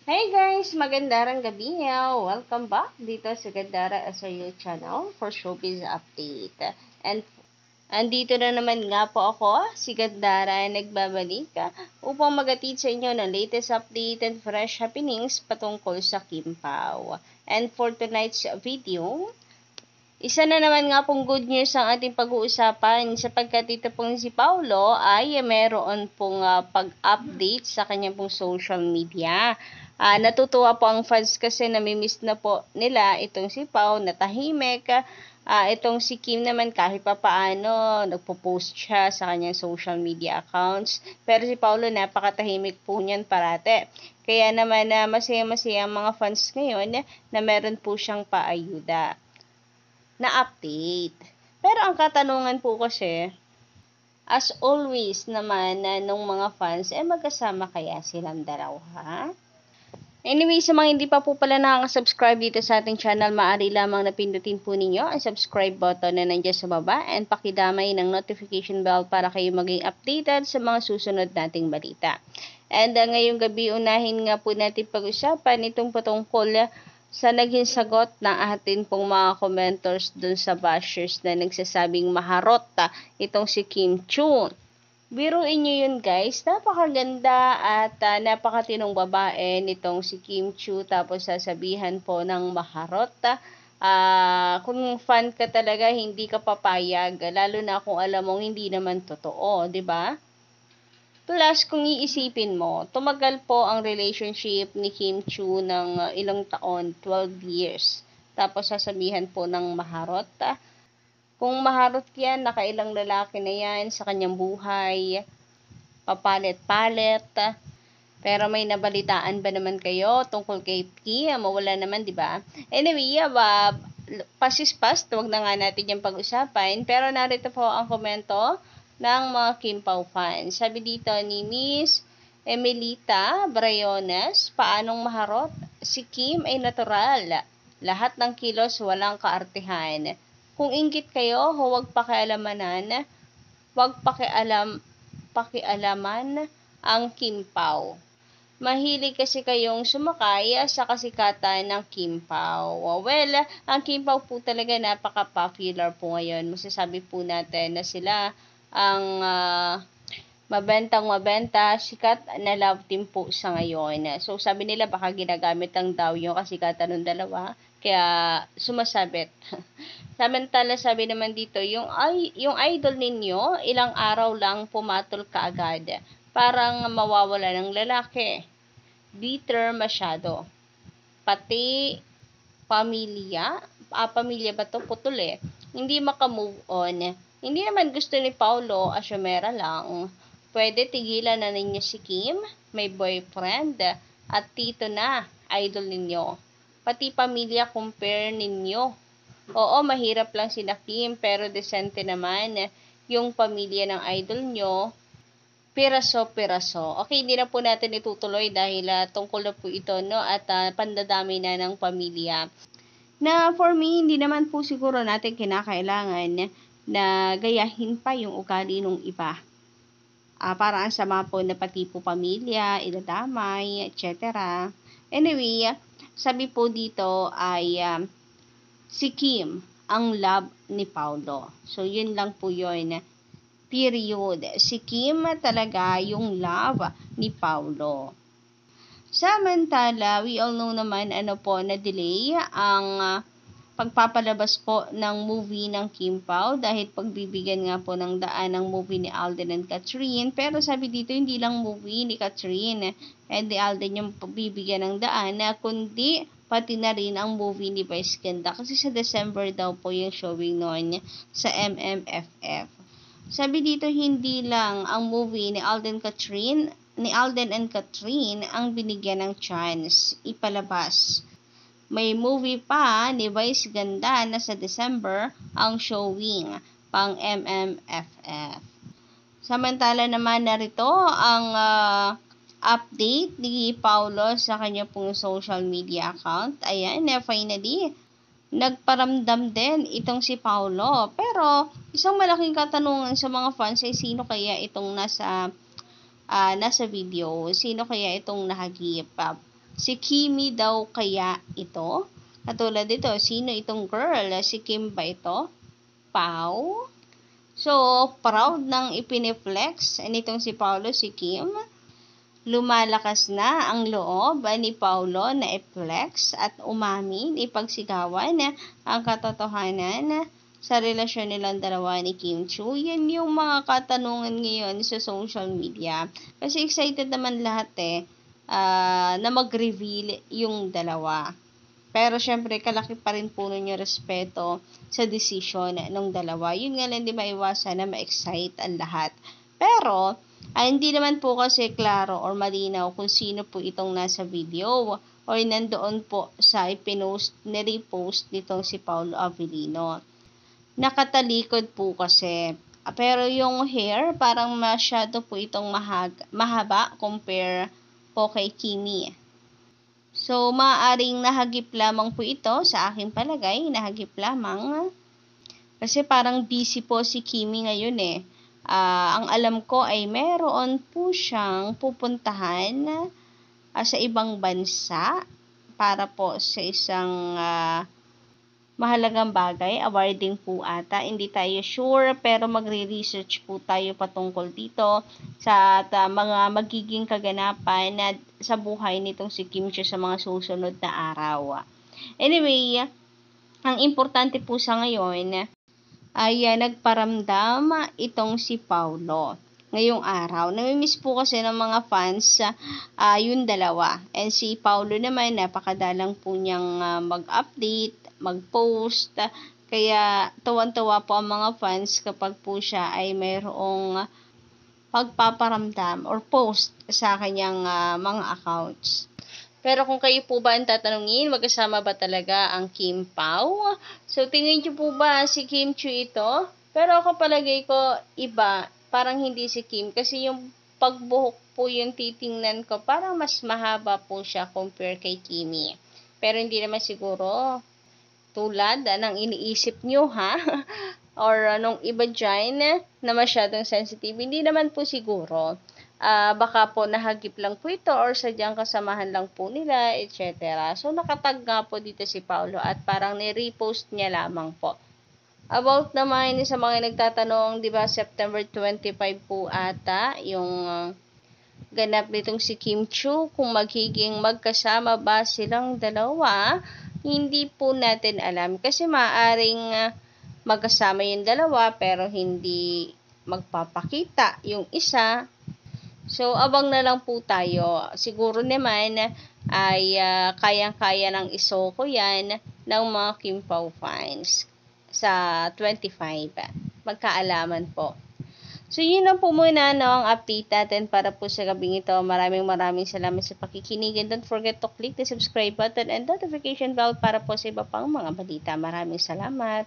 Hey guys! Magandang gabi niya! Welcome back dito sa Gandara SRU channel for Showbiz Update. And andito na naman nga po ako, si Gandara, nagbabalik upang magatid sa inyo ng latest update and fresh happenings patungkol sa Kim Pao. And for tonight's video, isa na naman nga pong good news ang ating pag-uusapan sapagkat ito pong si Paulo ay meron pong pag-update sa kanyang pong social media. Natutuwa po ang fans kasi namimiss na po nila itong si Pao na tahimik. Itong si Kim naman kahit pa paano nagpo-post siya sa kanyang social media accounts. Pero si Paulo napakatahimik po niyan parate. Kaya naman masaya-masaya ang mga fans ngayon na meron po siyang paayuda na update. Pero ang katanungan po kasi, as always naman nung mga fans, magkasama kaya silang dalawa? Anyway, sa mga hindi pa po pala nakaka-subscribe dito sa ating channel, maaari lamang napindutin po ninyo ang subscribe button na nandiyan sa baba and pakidamay ng notification bell para kayo maging updated sa mga susunod nating balita. And ngayong gabi, unahin nga po natin pag-usapan itong patungkol sa naging sagot ng atin pong mga commenters dun sa bashers na nagsasabing maharot itong si Kim Chu. Biruin nyo yun guys, napakaganda at napakatinong babae nitong si Kim Chu, tapos sasabihan po ng maharot. Kung fan ka talaga, hindi ka papayag, lalo na kung alam mong hindi naman totoo, 'di ba? Plus, kung iisipin mo, tumagal po ang relationship ni Kim Chu ng ilang taon, 12 years. Tapos sasabihan po ng maharot. Kung maharot yan, nakailang lalaki na yan sa kanyang buhay, papalit-palit. Pero may nabalitaan ba naman kayo tungkol kay Kim? Mawala naman, di ba? Anyway, pasispas, huwag na nga natin yung pag-usapan. Pero narito po ang komento ng mga Kim Pao fans. Sabi dito ni Miss Emelita Brayones, paanong maharot? Si Kim ay natural. Lahat ng kilos walang kaartihan. Kung inggit kayo, huwag pakialamanan. Huwag pakialaman ang Kim Pao. Mahilig kasi kayong sumakay sa kasikatan ng Kim Pao. Well, ang Kim Pao po talaga napaka-popular po ngayon. Masasabi po natin na sila ang mabentang-mabenta, sikat na love team po sa ngayon. So, sabi nila baka ginagamit lang daw yung kasikatan ng dalawa, kaya sumasabit. Samantala, sabi naman dito, yung idol ninyo, ilang araw lang pumatol kaagad. Parang mawawala ng lalaki. Bitter masyado. Pati pamilya ba to? Putol eh. Hindi makamove on. Hindi naman gusto ni Paulo, asyomera lang. Pwede tigilan na ninyo si Kim, may boyfriend, at tito na, idol ninyo. Pati pamilya compare ninyo. Oo, mahirap lang si Kim, pero decente naman yung pamilya ng idol nyo. Piraso-piraso. Okay, hindi na po natin itutuloy dahil tungkol na po ito, no? At pandadami na ng pamilya. Na for me, hindi naman po siguro natin kinakailangan na gayahin pa yung ugali ng iba. Para ang sama po na pati po pamilya, idadamay, etc. Anyway, sabi po dito ay si Kim ang love ni Paulo. So, yun lang po yun. Period. Si Kim talaga yung love ni Paulo. Samantala, we all know naman na delay ang pagpapalabas po ng movie ng Kim Pao dahil pagbibigyan nga po ng daan ng movie ni Alden and Catherine. Pero sabi dito, hindi lang movie ni Catherine and ni Alden yung pagbibigyan ng daan, kundi pati na rin ang movie ni Vice Ganda. Kasi sa December daw po yung showing noon sa MMFF. Sabi dito, hindi lang ang movie ni Alden and Catherine ang binigyan ng chance ipalabas. May movie pa ni Vice Ganda na sa December ang showing pang MMFF. Samantala naman narito ang update ni Paulo sa kanya pong social media account. Ayan, finally, nagparamdam din itong si Paulo. Pero, isang malaking katanungan sa mga fans ay sino kaya itong nasa video? Sino kaya itong nahagip? Si Kimi daw kaya ito? Katulad dito, sino itong girl? Si Kim ba ito? Pau? So, proud nang ipineflex nitong si Paulo si Kim. Lumalakas na ang loob ni Paulo na i-flex at umamin, ipagsigawan ang katotohanan sa relasyon nilang dalawa ni Kim Chiu. Yan yung mga katanungan ngayon sa social media. Kasi excited naman lahat na mag-reveal yung dalawa. Pero syempre, kalaki pa rin po nun yung respeto sa decision ng dalawa. Yun nga lang, di maiwasan na ma-excite ang lahat. Pero, hindi naman po kasi klaro or malinaw kung sino po itong nasa video o nandoon po sa nirepost nitong si Paulo Avellino. Nakatalikod po kasi. Pero yung hair, parang masyado po itong mahaba compare po kay Kimi. So, maaaring nahagip lamang po ito sa aking palagay, nahagip lamang. Kasi parang busy po si Kimi ngayon ang alam ko ay meron po siyang pupuntahan sa ibang bansa para po sa isang mahalagang bagay, awarding po ata. Hindi tayo sure, pero magre-research po tayo patungkol dito sa mga magiging kaganapan sa buhay nitong si Kim Chiu sa mga susunod na araw. Anyway, ang importante po sa ngayon ay nagparamdam itong si Paulo ngayong araw. Namimiss po kasi ng mga fans yung dalawa. And si Paulo naman, napakadalang po niyang mag-update, mag-post. Kaya tuwan-tuwa po ang mga fans kapag po siya ay mayroong pagpaparamdam or post sa kanyang mga accounts. Pero kung kayo po ba ang tatanungin, magkasama ba talaga ang Kim Pao? So, tingin niyo po ba si Kim Chiu ito? Pero ako palagay ko iba, parang hindi si Kim. Kasi yung pagbuhok po yung titingnan ko, parang mas mahaba po siya compare kay Kimi. Pero hindi naman siguro tulad ng iniisip nyo ha. Or anong iba dyan na masyadong sensitive. Hindi naman po siguro. Baka po nahagip lang po ito or sadyang kasamahan lang po nila, etc. So, nakatag nga po dito si Paulo at parang ni-repost niya lamang po. About naman sa mga nagtatanong, di ba, September 25 po ata yung ganap nitong si Kim Chiu, kung magiging magkasama ba silang dalawa, hindi po natin alam. Kasi maaring magkasama yung dalawa pero hindi magpapakita yung isa. So, abang na lang po tayo. Siguro naman ay kayang-kaya ng isoko yan ng mga Kim Pao fans sa 25. Magkaalaman po. So, yun lang po muna ang update natin para po sa gabing ito. Maraming salamat sa pakikinig. And don't forget to click the subscribe button and notification bell para po sa iba pang mga balita. Maraming salamat.